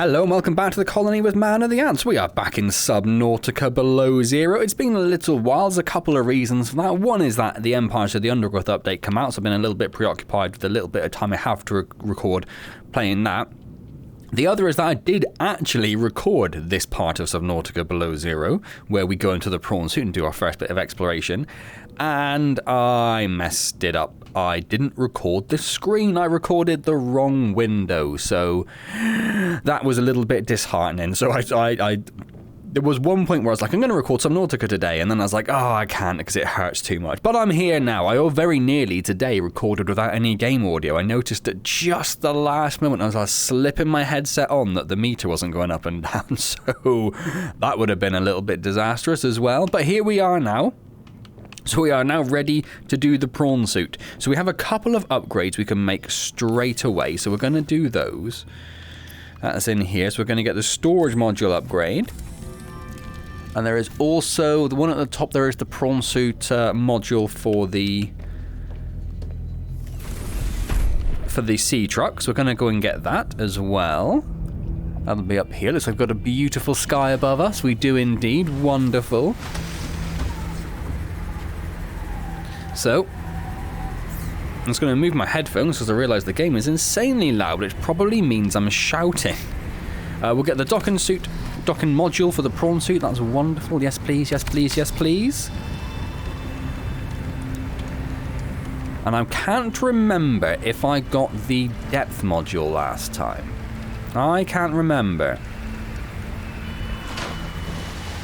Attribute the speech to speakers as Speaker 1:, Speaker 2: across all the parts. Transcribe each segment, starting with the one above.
Speaker 1: Hello and welcome back to the colony with Man and the Antz. We are back in Subnautica Below Zero. It's been a little while. There's a couple of reasons for that. One is that the Empires of the Undergrowth update come out, so I've been a little bit preoccupied with the little bit of time I have to record playing that. The other is that I did actually record this part of Subnautica Below Zero, where we go into the prawn suit and do our first bit of exploration, and I messed it up. I didn't record the screen, I recorded the wrong window, so that was a little bit disheartening. So there was one point where I was like, I'm going to record Subnautica today, and then I was like, oh, I can't because it hurts too much. But I'm here now. I very nearly today recorded without any game audio. I noticed at just the last moment as I was slipping my headset on that the meter wasn't going up and down, so that would have been a little bit disastrous as well. But here we are now. So we are now ready to do the prawn suit. So we have a couple of upgrades we can make straight away, so we're going to do those. That's in here, so we're going to get the storage module upgrade. And there is also, the one at the top there is the prawn suit module for the sea truck. So we're going to go and get that as well. That'll be up here. Looks like we've got a beautiful sky above us. We do indeed. Wonderful. So, I'm just going to move my headphones because I realise the game is insanely loud, which probably means I'm shouting. We'll get the docking module for the prawn suit. That's wonderful. Yes, please. Yes, please. Yes, please. And I can't remember if I got the depth module last time. I can't remember.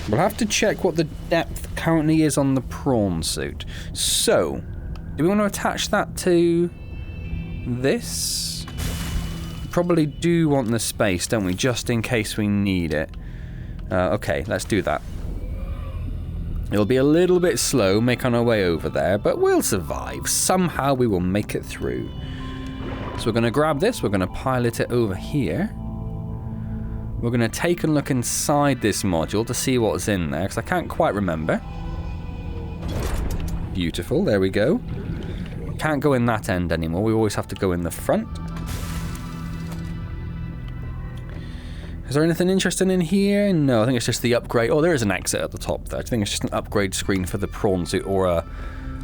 Speaker 1: We'll have to check what the depth currently is on the prawn suit. So, do we want to attach that to this? Probably do want the space, don't we? Just in case we need it. Okay, let's do that. It'll be a little bit slow making our way over there, but we'll survive. Somehow we will make it through. So we're going to grab this, we're going to pilot it over here. We're going to take a look inside this module to see what's in there, because I can't quite remember. Beautiful, there we go. Can't go in that end anymore, we always have to go in the front. Is there anything interesting in here? No, I think it's just the upgrade. Oh, there is an exit at the top there. I think it's just an upgrade screen for the prawn suit, or a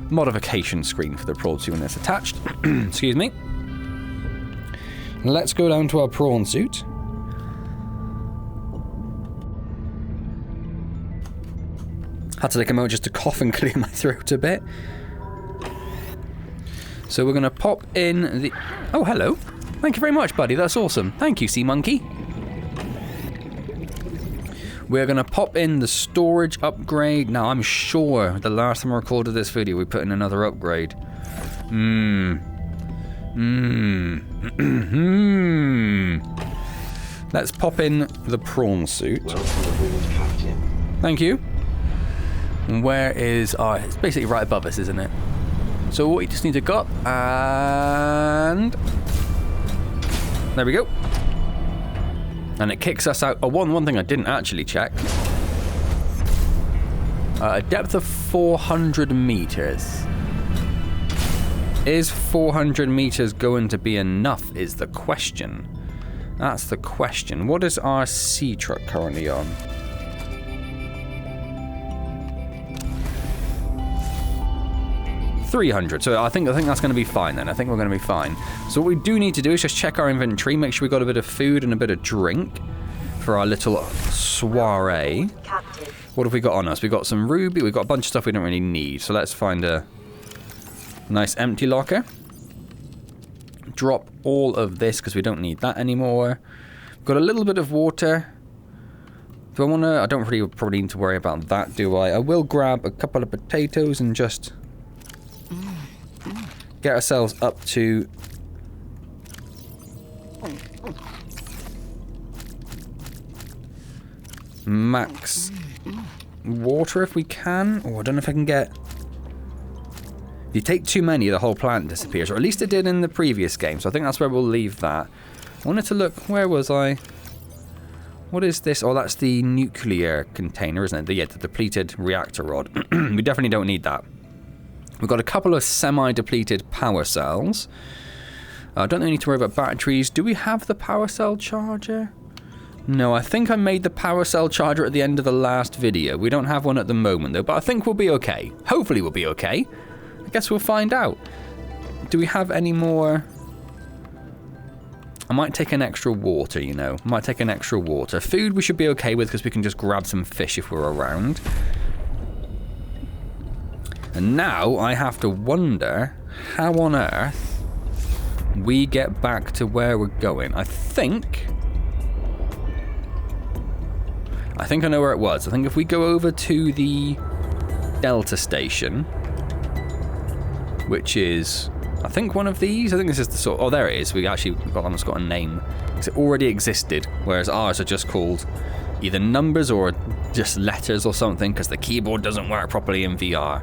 Speaker 1: modification screen for the prawn suit when it's attached. Excuse me. Let's go down to our prawn suit. Had to take a moment just to cough and clear my throat a bit. So we're going to pop in the... Oh, hello. Thank you very much, buddy. That's awesome. Thank you, Sea Monkey. We're going to pop in the storage upgrade. Now, I'm sure the last time I recorded this video, we put in another upgrade. Let's pop in the prawn suit. Thank you. And where is our... It's basically right above us, isn't it? So we just need to go up, and... There we go. And it kicks us out. Oh, one thing I didn't actually check. A depth of 400 meters. Is 400 meters going to be enough, is the question. That's the question. What is our sea truck currently on? $300, so I think that's going to be fine then. I think we're going to be fine. So what we do need to do is just check our inventory, make sure we got a bit of food and a bit of drink for our little soiree. Captain. What have we got on us? We've got some ruby, we've got a bunch of stuff we don't really need. So let's find a nice empty locker. Drop all of this because we don't need that anymore. We've got a little bit of water. Do I want to... I don't really probably need to worry about that, do I? I will grab a couple of potatoes and just... get ourselves up to max water if we can. Oh, I don't know if I can get... If you take too many, the whole plant disappears, or at least it did in the previous game, so I think that's where we'll leave that. I wanted to look... Where was I? What is this? Oh, that's the nuclear container, isn't it? The depleted reactor rod. We definitely don't need that. We've got a couple of semi-depleted power cells. I don't need to worry about batteries. Do we have the power cell charger? No, I think I made the power cell charger at the end of the last video. We don't have one at the moment though, but I think we'll be okay. Hopefully we'll be okay. I guess we'll find out. Do we have any more? I might take an extra water, you know. I might take an extra water. Food we should be okay with because we can just grab some fish if we're around. And now I have to wonder how on earth we get back to where we're going. I think I know where it was. I think if we go over to the Delta station, which is, I think one of these. I think this is the sort. Oh, there it is. We actually got one that's got a name because it already existed, whereas ours are just called either numbers or just letters or something because the keyboard doesn't work properly in VR.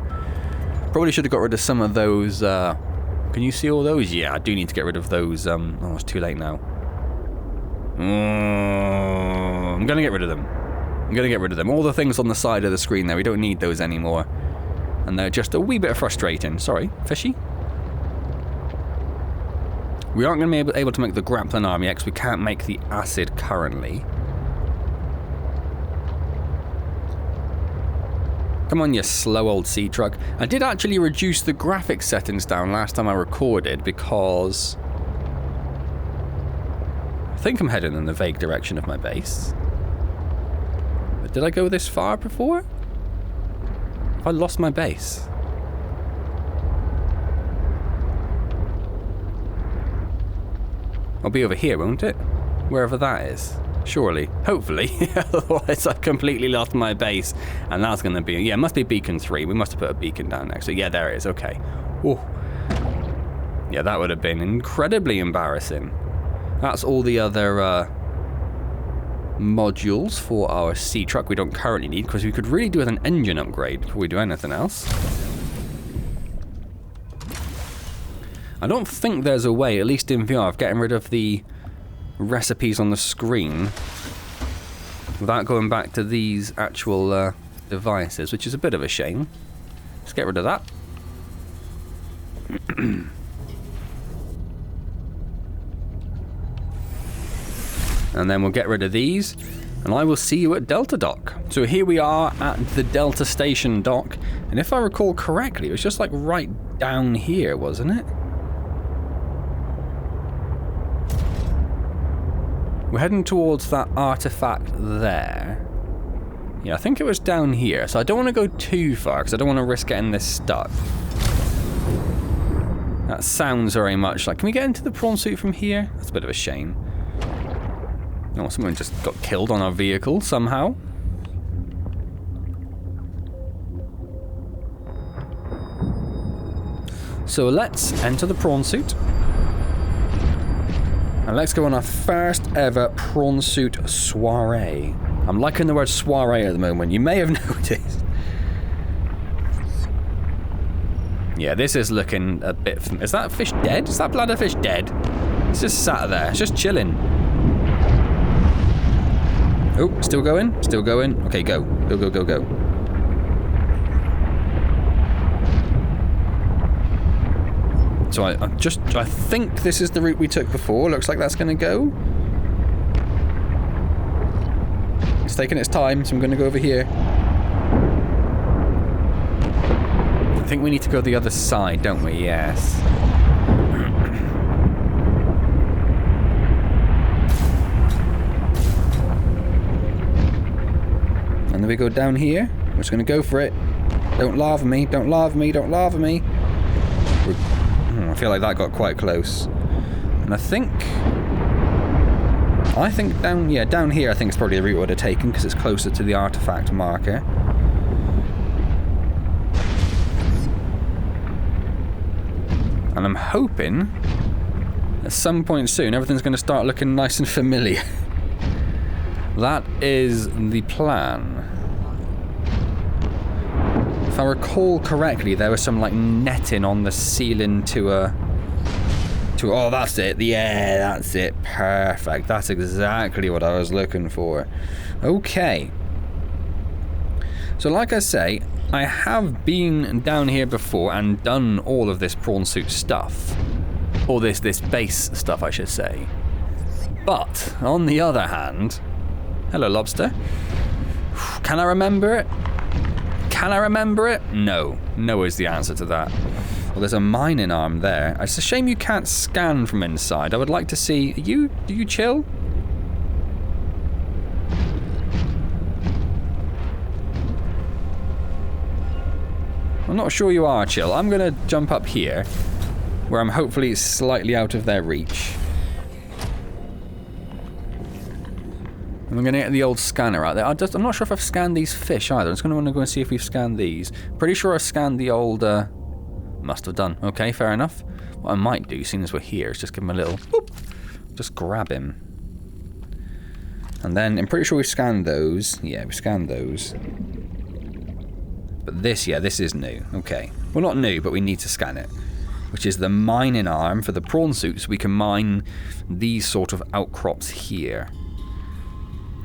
Speaker 1: Probably should have got rid of some of those. Can you see all those? Yeah, I do need to get rid of those. Oh, it's too late now. I'm gonna get rid of them. All the things on the side of the screen there, we don't need those anymore. And they're just a wee bit frustrating. Sorry, fishy. We aren't going to be able to make the grappling arm yet because we can't make the acid currently. Come on, you slow old sea truck. I did actually reduce the graphics settings down last time I recorded because I think I'm heading in the vague direction of my base. But did I go this far before? Have I lost my base? I'll be over here, won't it? Wherever that is. Surely. Hopefully. Otherwise I've completely lost my base. And that's going to be... Yeah, it must be beacon 3. We must have put a beacon down next to it. Yeah, there it is. Okay. Ooh. Yeah, that would have been incredibly embarrassing. That's all the other modules for our sea truck we don't currently need, because we could really do with an engine upgrade before we do anything else. I don't think there's a way, at least in VR, of getting rid of the recipes on the screen without going back to these actual devices, which is a bit of a shame. Let's get rid of that. And then we'll get rid of these, and I will see you at Delta Dock. So here we are at the Delta Station dock, and if I recall correctly, it was just like right down here, wasn't it? We're heading towards that artifact there. Yeah, I think it was down here, so I don't want to go too far, because I don't want to risk getting this stuck. That sounds very much like... Can we get into the prawn suit from here? That's a bit of a shame. Oh, someone just got killed on our vehicle somehow. So let's enter the prawn suit. And let's go on our first ever prawn suit soiree. I'm liking the word soiree at the moment. You may have noticed. Yeah, this is looking a bit... Is that fish dead? Is that bladderfish dead? It's just sat there. It's just chilling. Oh, still going? Still going? Okay, go. Go, go, go, go. So I think this is the route we took before. Looks like that's going to go. It's taking its time, so I'm going to go over here. I think we need to go the other side, don't we? Yes. And then we go down here. We're just going to go for it. Don't lava me. Don't lava me. Don't lava me. I feel like that got quite close. And I think down here I think it's probably the route I would have taken because it's closer to the artifact marker. And I'm hoping at some point soon everything's going to start looking nice and familiar. That is the plan. If I recall correctly, there was some like netting on the ceiling to oh, that's it. Yeah, that's it. Perfect. That's exactly what I was looking for. Okay. So like I say, I have been down here before and done all of this prawn suit stuff. Or this base stuff, I should say. But, on the other hand, Hello, lobster. Can I remember it? Can I remember it? No. No is the answer to that. Well, there's a mining arm there. It's a shame you can't scan from inside. I would like to see... Do you chill? I'm not sure you are chill. I'm going to jump up here, where I'm hopefully slightly out of their reach. And we're going to get the old scanner out there. I'm not sure if I've scanned these fish either. I'm just going to want to go and see if we've scanned these. Pretty sure I've scanned the old... Must have done. Okay, fair enough. What I might do, seeing as we're here, is just give him a little... Boop, just grab him. And then, I'm pretty sure we've scanned those. Yeah, we scanned those. But this, yeah, this is new. Okay. Well, not new, but we need to scan it. Which is the mining arm for the prawn suits. We can mine these sort of outcrops here.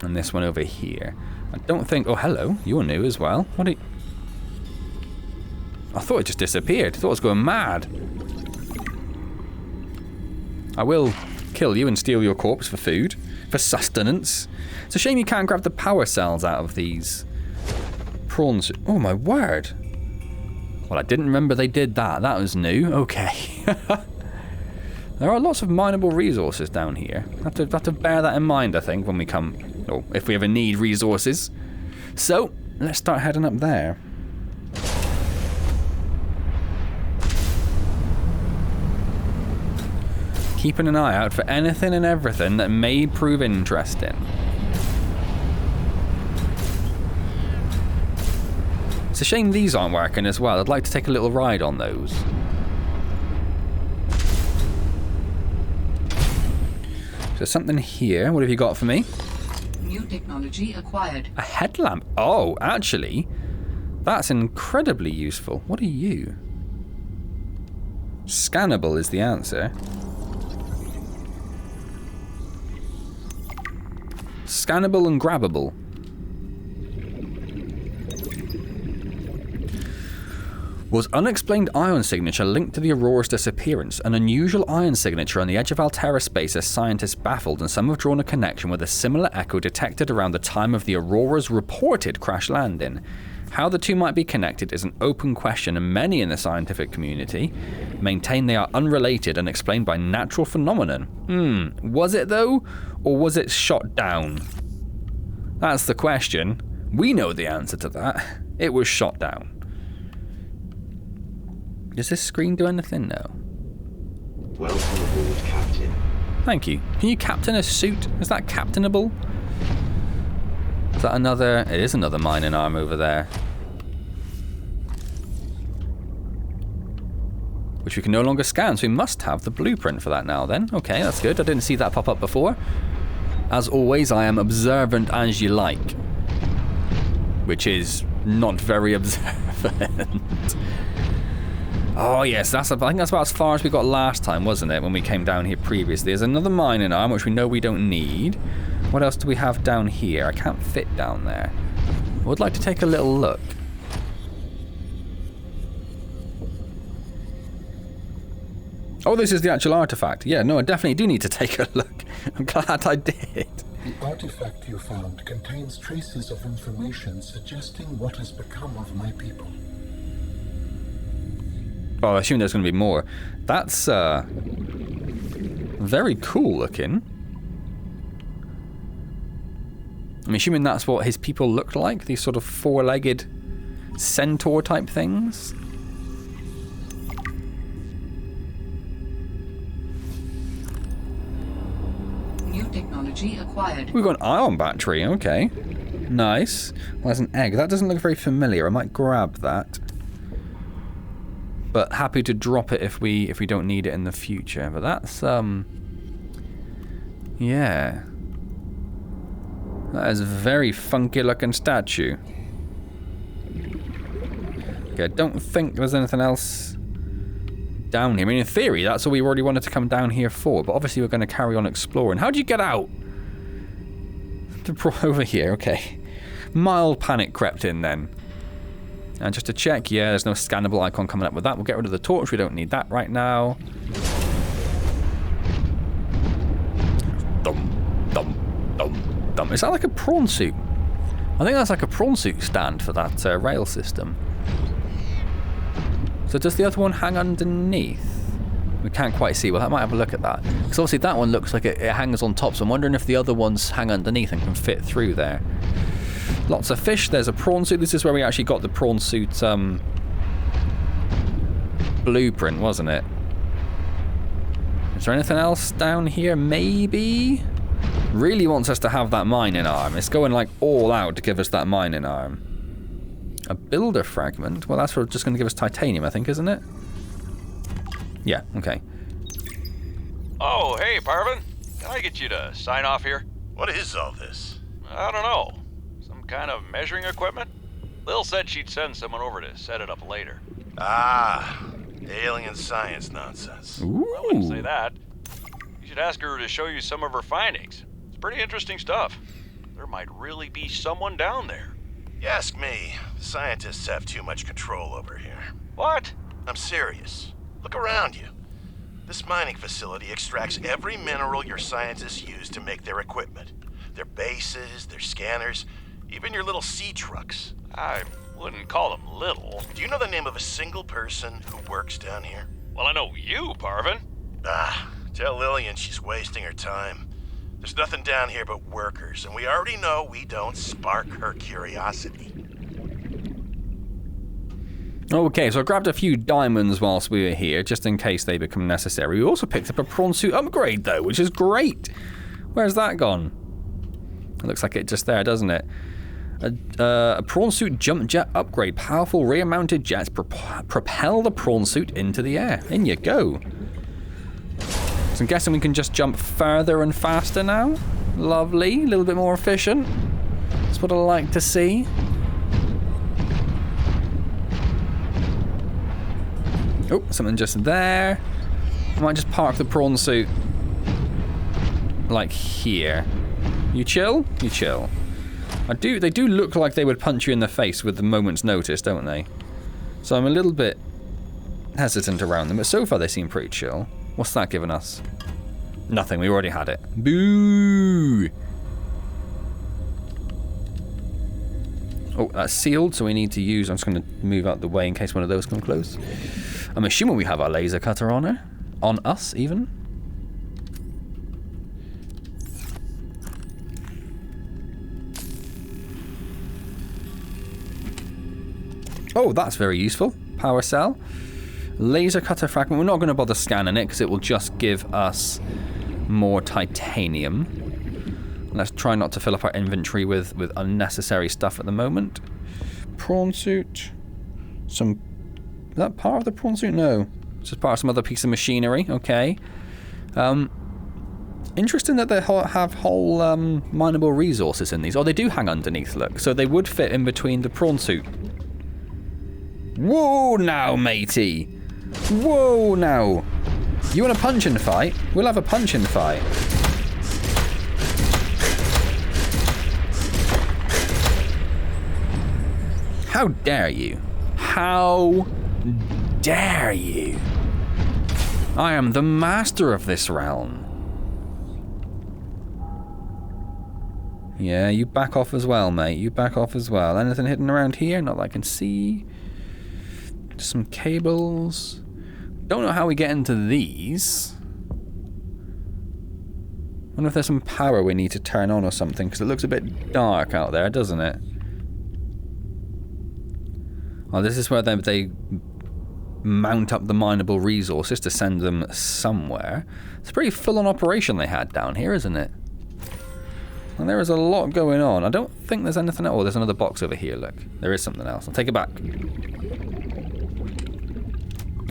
Speaker 1: And this one over here. I don't think... Oh, hello. You're new as well. What are you... I thought it just disappeared. I thought I was going mad. I will kill you and steal your corpse for food. For sustenance. It's a shame you can't grab the power cells out of these prawns. Oh my word. Well, I didn't remember they did that. That was new. Okay. There are lots of mineable resources down here. Have to bear that in mind, I think, when we come... Or if we ever need resources. So, let's start heading up there. Keeping an eye out for anything and everything that may prove interesting. It's a shame these aren't working as well. I'd like to take a little ride on those. There's something here. What have you got for me?
Speaker 2: New technology acquired.
Speaker 1: A headlamp. Oh, actually, that's incredibly useful. What are you? Scannable is the answer. Scannable and grabbable. Was unexplained ion signature linked to the Aurora's disappearance? An unusual ion signature on the edge of Altera space as scientists baffled, and some have drawn a connection with a similar echo detected around the time of the Aurora's reported crash landing. How the two might be connected is an open question, and many in the scientific community maintain they are unrelated and explained by natural phenomenon. Was it though? Or was it shot down? That's the question. We know the answer to that. It was shot down. Does this screen do anything? No.
Speaker 3: Welcome aboard, Captain.
Speaker 1: Thank you. Can you captain a suit? Is that captainable? Is that another... It is another mining arm over there. Which we can no longer scan, so we must have the blueprint for that now then. Okay, that's good. I didn't see that pop up before. As always, I am observant as you like. Which is not very observant. Oh yes, I think that's about as far as we got last time, wasn't it? When we came down here previously. There's another mining arm, which we know we don't need. What else do we have down here? I can't fit down there. I would like to take a little look. Oh, this is the actual artifact. Yeah, no, I definitely do need to take a look. I'm glad I did.
Speaker 4: The artifact you found contains traces of information suggesting what has become of my people.
Speaker 1: Oh, I assume there's going to be more. That's very cool looking. I'm assuming that's what his people looked like. These sort of four-legged centaur type things.
Speaker 2: New technology acquired.
Speaker 1: We've got an ion battery. Okay. Nice. Well, there's an egg. That doesn't look very familiar. I might grab that. But happy to drop it if we don't need it in the future. But that's yeah. That is a very funky looking statue. Okay, I don't think there's anything else down here. I mean, in theory, that's all we already wanted to come down here for. But obviously, we're going to carry on exploring. How do you get out? Over here, okay. Mild panic crept in then. And just to check, yeah, there's no scannable icon coming up with that. We'll get rid of the torch. We don't need that right now. Dum, dum, dum, dum. Is that like a prawn suit? I think that's like a prawn suit stand for that rail system. So does the other one hang underneath? We can't quite see. Well, I might have a look at that. Because obviously that one looks like it hangs on top, so I'm wondering if the other ones hang underneath and can fit through there. Lots of fish. There's a prawn suit. This is where we actually got the prawn suit blueprint, wasn't it? Is there anything else down here? Maybe? Really wants us to have that mining arm. It's going like all out to give us that mining arm. A builder fragment? Well, that's just going to give us titanium, I think, isn't it? Yeah, okay.
Speaker 5: Oh, hey, Parvin. Can I get you to sign off here?
Speaker 6: What is all this?
Speaker 5: I don't know. Some kind of measuring equipment? Lil said she'd send someone over to set it up later.
Speaker 6: Ah, alien science nonsense.
Speaker 1: Ooh.
Speaker 5: I wouldn't say that. You should ask her to show you some of her findings. It's pretty interesting stuff. There might really be someone down there.
Speaker 6: You ask me, the scientists have too much control over here.
Speaker 5: What?
Speaker 6: I'm serious. Look around you. This mining facility extracts every mineral your scientists use to make their equipment. Their bases, their scanners, even your little sea trucks.
Speaker 5: I wouldn't call them little.
Speaker 6: Do you know the name of a single person who works down here?
Speaker 5: Well, I know you, Parvin.
Speaker 6: Ah, tell Lillian she's wasting her time. There's nothing down here but workers, and we already know we don't spark her curiosity.
Speaker 1: Okay, so I grabbed a few diamonds whilst we were here, just in case they become necessary. We also picked up a prawn suit upgrade, though, which is great. Where's that gone? It looks like it just there, doesn't it? A prawn suit jump jet upgrade. Powerful rear-mounted jets propel the prawn suit into the air. In you go. So I'm guessing we can just jump further and faster now. Lovely. A little bit more efficient. That's what I like to see. Oh, something just there. I might just park the prawn suit like here. You chill? You chill. They do look like they would punch you in the face with the moment's notice, don't they? So I'm a little bit hesitant around them, but so far they seem pretty chill. What's that giving us? Nothing, we already had it. Boo! Oh, that's sealed, so we need to use... I'm just going to move out the way in case one of those come close. I'm assuming we have our laser cutter on her. On us, even. Oh, that's very useful. Power cell. Laser cutter fragment. We're not going to bother scanning it because it will just give us more titanium. Let's try not to fill up our inventory with unnecessary stuff at the moment. Prawn suit. Is that part of the prawn suit? No. It's just part of some other piece of machinery. Okay. Interesting that they have whole mineable resources in these. Oh, they do hang underneath, look. So they would fit in between the prawn suit. Whoa now, matey. Whoa now. You want a punch-in fight? We'll have a punch-in fight. How dare you? How dare you? I am the master of this realm. Yeah, you back off as well, mate. You back off as well. Anything hidden around here? Not that I can see. Some cables. Don't know how we get into these. Wonder if there's some power we need to turn on or something, because it looks a bit dark out there, doesn't it? Oh, this is where they mount up the mineable resources to send them somewhere. It's a pretty full-on operation they had down here, isn't it? And there is a lot going on. I don't think there's anything else. Oh, there's another box over here, look. There is something else. I'll take it back.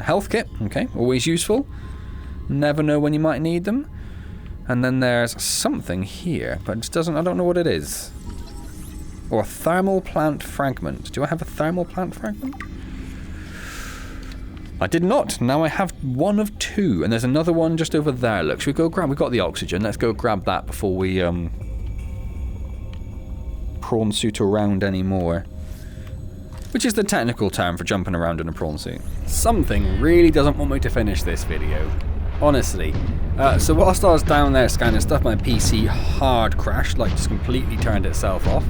Speaker 1: Health kit, okay, always useful. Never know when you might need them. And then there's something here, but it just doesn't, I don't know what it is. Or a thermal plant fragment. Do I have a thermal plant fragment? I did not. Now I have one of two, and there's another one just over there. Look, should we go grab, we've got the oxygen, let's go grab that before we prawn suit around anymore. Which is the technical term for jumping around in a prawn suit. Something really doesn't want me to finish this video. Honestly. So whilst I was down there scanning stuff, my PC hard crashed, like just completely turned itself off.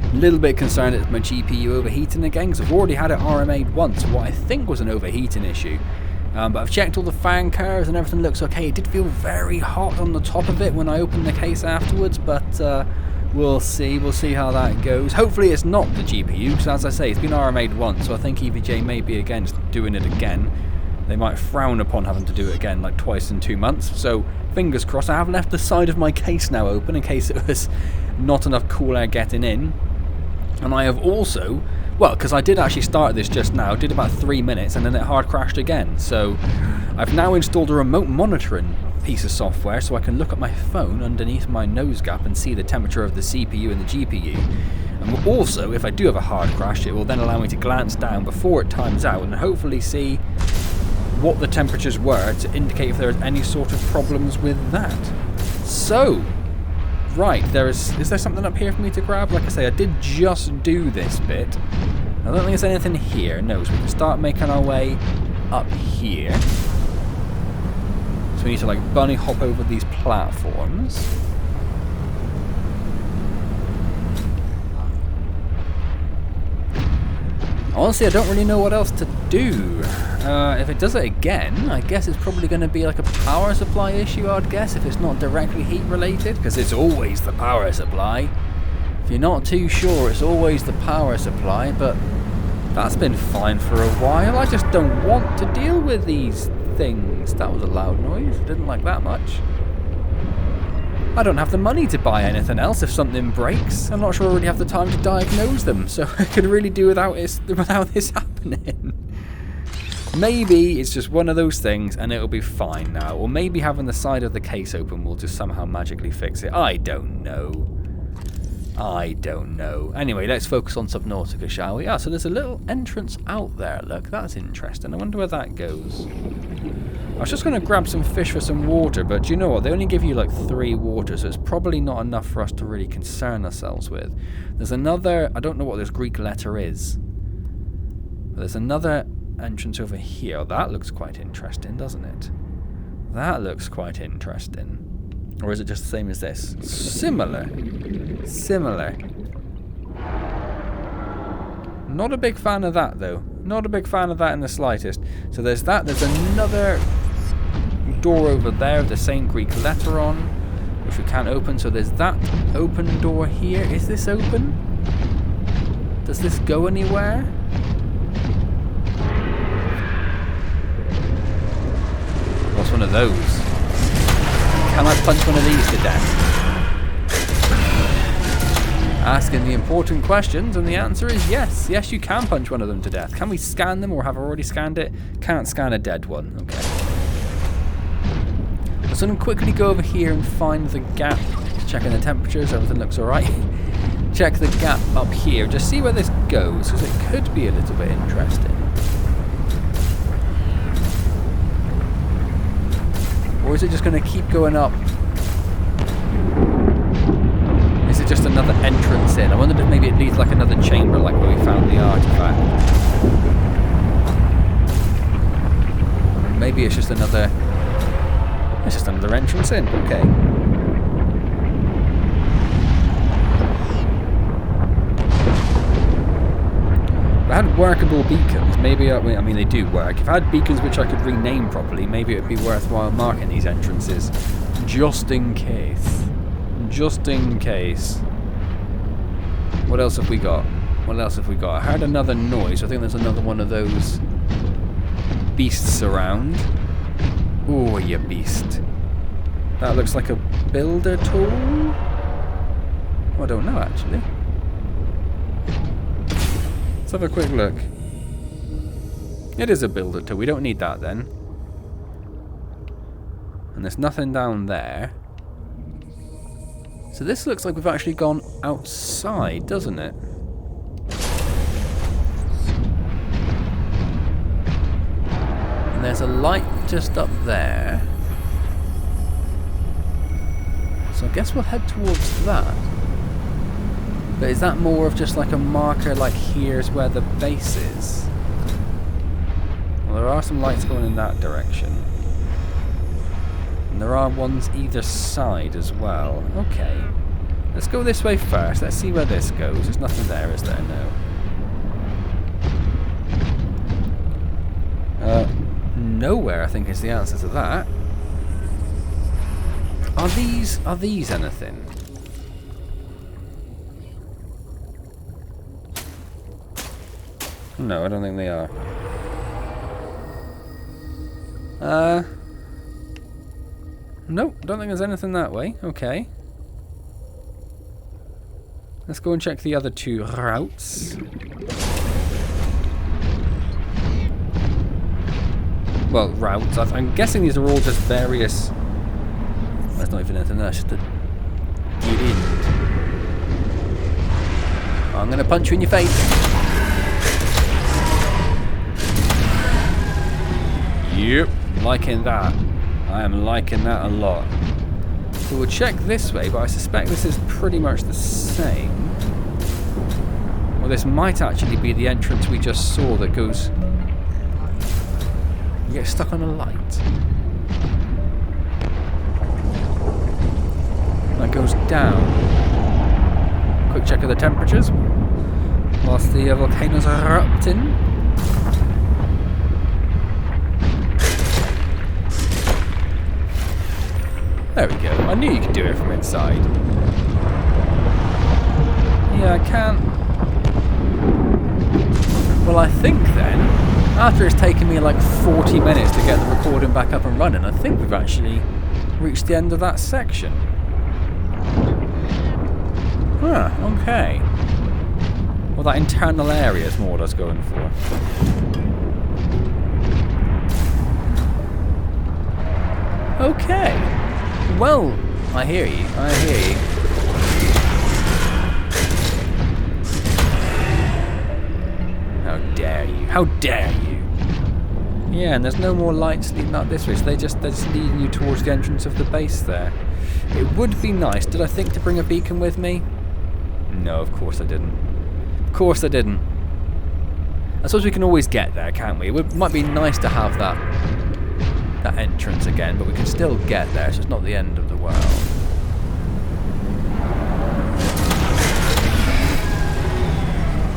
Speaker 1: A little bit concerned it's my GPU overheating again, because I've already had it RMA'd once, what I think was an overheating issue. But I've checked all the fan curves and everything looks okay. It did feel very hot on the top of it when I opened the case afterwards, but we'll see how that goes. Hopefully it's not the GPU, because as I say, it's been RMA'd once, so I think EVJ may be against doing it again. They might frown upon having to do it again, like twice in 2 months. So fingers crossed. I have left the side of my case now open in case it was not enough cool air getting in. And I have also, well, because I did actually start this just now, did about 3 minutes, and then it hard crashed again. So I've now installed a remote monitoring piece of software so I can look at my phone underneath my nose gap and see the temperature of the CPU and the GPU. And also, if I do have a hard crash, it will then allow me to glance down before it times out and hopefully see what the temperatures were to indicate if there is any sort of problems with that. So, right, is there something up here for me to grab? Like I say, I did just do this bit. I don't think there's anything here. No, so we can start making our way up here. So we need to like bunny hop over these platforms. Honestly, I don't really know what else to do. If it does it again, I guess it's probably going to be like a power supply issue, I'd guess, if it's not directly heat related, because it's always the power supply. If you're not too sure, it's always the power supply, but that's been fine for a while. I just don't want to deal with these things. That was a loud noise. I didn't like that much. I don't have the money to buy anything else if something breaks. I'm not sure I really have the time to diagnose them, so I could really do without this happening. Maybe it's just one of those things and it'll be fine now. Or maybe having the side of the case open will just somehow magically fix it. I don't know. Anyway, let's focus on Subnautica, shall we? Ah, so there's a little entrance out there. Look, that's interesting. I wonder where that goes. I was just going to grab some fish for some water, but do you know what? They only give you like 3 water, so it's probably not enough for us to really concern ourselves with. There's another, I don't know what this Greek letter is. But there's another entrance over here. That looks quite interesting, doesn't it? That looks quite interesting. Or is it just the same as this? Similar. Not a big fan of that, though. Not a big fan of that in the slightest. So there's that. There's another door over there with the same Greek letter on, which we can't open. So there's that open door here. Is this open? Does this go anywhere? What's one of those? Can I punch one of these to death? Asking the important questions, and the answer is yes. Yes, you can punch one of them to death. Can we scan them, or have I already scanned it? Can't scan a dead one. Okay. So I'm going to quickly go over here and find the gap. Checking the temperatures, everything looks alright. Check the gap up here, just see where this goes, because it could be a little bit interesting. Or is it just going to keep going up? Is it just another entrance in? I wondered if maybe it leads like another chamber, like where we found the artifact. Maybe it's just another... It's just another entrance in. Okay. If I had workable beacons, maybe, I mean they do work. If I had beacons which I could rename properly, maybe it would be worthwhile marking these entrances. Just in case. Just in case. What else have we got? What else have we got? I heard another noise. I think there's another one of those beasts around. Oh, you beast. That looks like a builder tool? Oh, I don't know, actually. Let's have a quick look. It is a builder tool. We don't need that then. And there's nothing down there. So this looks like we've actually gone outside, doesn't it? And there's a light just up there. So I guess we'll head towards that. But is that more of just like a marker, like here's where the base is? Well, there are some lights going in that direction. And there are ones either side as well. Okay. Let's go this way first. Let's see where this goes. There's nothing there, is there? No. Nowhere, I think, is the answer to that. Are these anything? No, I don't think they are. Nope, don't think there's anything that way. Okay. Let's go and check the other two routes. Well, routes. I'm guessing these are all just various... There's not even anything there, just to get in. I'm going to punch you in your face. Yep, liking that. I am liking that a lot. So we'll check this way, but I suspect this is pretty much the same. Well, this might actually be the entrance we just saw that goes... You get stuck on a light. That goes down. Quick check of the temperatures. Whilst the volcanoes are erupting. There we go. I knew you could do it from inside. Yeah, I can't... Well, I think then, after it's taken me like 40 minutes to get the recording back up and running, I think we've actually reached the end of that section. Huh, okay. Well, that internal area is more what I was going for. Okay. Well, I hear you. I hear you. How dare you? How dare you? Yeah, and there's no more lights leading up this way, so they're just leading you towards the entrance of the base there. It would be nice, did I think to bring a beacon with me? No, of course I didn't. Of course I didn't. I suppose we can always get there, can't we? It might be nice to have that entrance again, but we can still get there, so it's not the end of the world.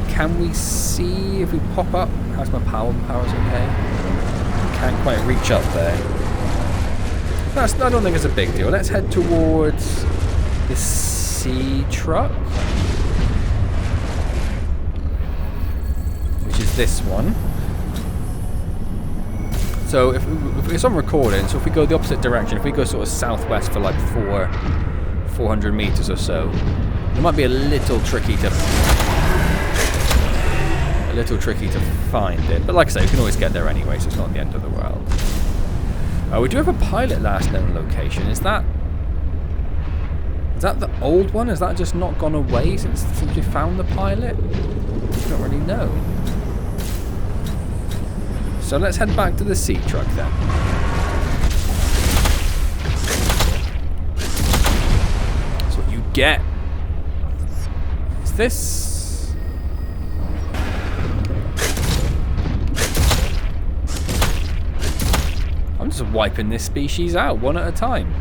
Speaker 1: Can we see if we pop up? How's my power? Power's okay. Can't quite reach up there. I don't think it's a big deal. Let's head towards the sea truck, which is this one. So if it's on recording, so if we go the opposite direction, if we go sort of southwest for like 400 meters or so, it might be a little tricky to find it. But like I say, we can always get there anyway, so it's not the end of the world. We do have a pilot last known location. Is that the old one? Has that just not gone away since we found the pilot? I don't really know. So let's head back to the sea truck then. That's what you get. Is this... I'm just wiping this species out one at a time.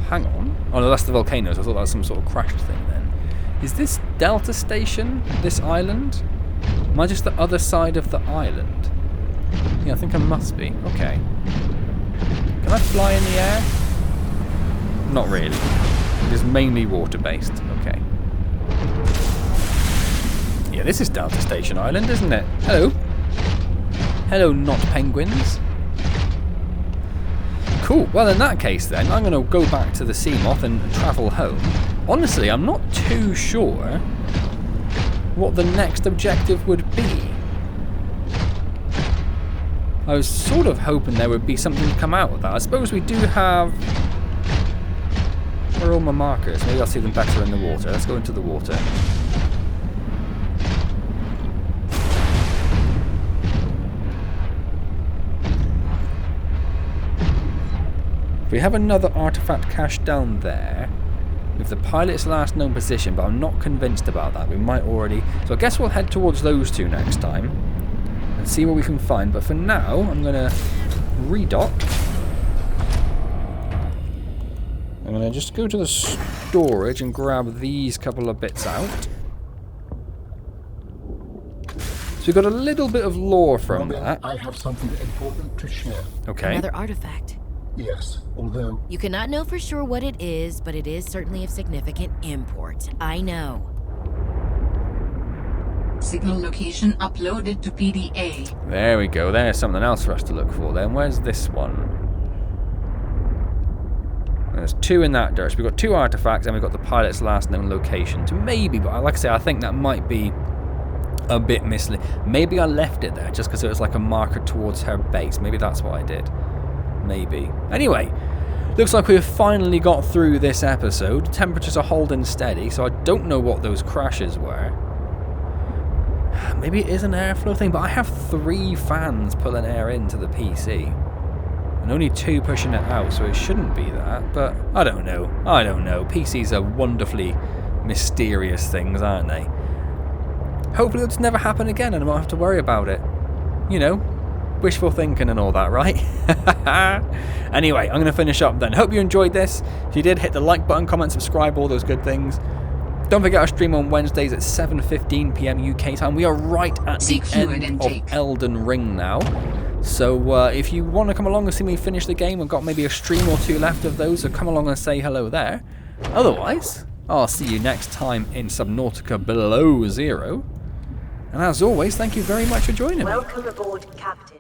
Speaker 1: Hang on. Oh no, that's the volcanoes. I thought that was some sort of crashed thing then. Is this Delta Station, this island? Am I just the other side of the island? Yeah, I think I must be. Okay. Can I fly in the air? Not really. It is mainly water-based. Okay. Yeah, this is Delta Station Island, isn't it? Hello. Hello, not penguins. Cool. Well, in that case then, I'm going to go back to the Seamoth and travel home. Honestly, I'm not too sure what the next objective would be. I was sort of hoping there would be something to come out of that. I suppose we do have... Where are all my markers? Maybe I'll see them better in the water. Let's go into the water. We have another artifact cache down there with the pilot's last known position, but I'm not convinced about that. We might already... So I guess we'll head towards those two next time and see what we can find. But for now, I'm going to redock going to just go to the storage and grab these couple of bits out. So we've got a little bit of lore from that.
Speaker 4: I have something important to share.
Speaker 1: Okay.
Speaker 7: Another artifact.
Speaker 4: Yes, although
Speaker 7: You cannot know for sure what it is, but it is certainly of significant import. I know.
Speaker 2: Signal location uploaded to PDA.
Speaker 1: There we go. There's something else for us to look for then. Where's this one? There's 2 in that direction. We've got 2 artifacts and we've got the pilot's last known location. To maybe, but like I say, I think that might be a bit misleading. Maybe I left it there just because it was like a marker towards her base. Maybe that's what I did. Maybe. Anyway, looks like we've finally got through this episode. Temperatures are holding steady, so I don't know what those crashes were. Maybe it is an airflow thing, but I have 3 fans pulling air into the PC. And only 2 pushing it out, so it shouldn't be that. But I don't know. I don't know. PCs are wonderfully mysterious things, aren't they? Hopefully it'll just never happen again and I won't have to worry about it. You know, wishful thinking and all that, right? Anyway, I'm going to finish up then. Hope you enjoyed this. If you did, hit the like button, comment, subscribe, all those good things. Don't forget our stream on Wednesdays at 7:15 PM UK time. We are right at the end of Elden Ring now. So if you want to come along and see me finish the game, I've got maybe a stream or 2 left of those, so come along and say hello there. Otherwise, I'll see you next time in Subnautica Below Zero. And as always, thank you very much for joining me.
Speaker 8: Welcome aboard, Captain.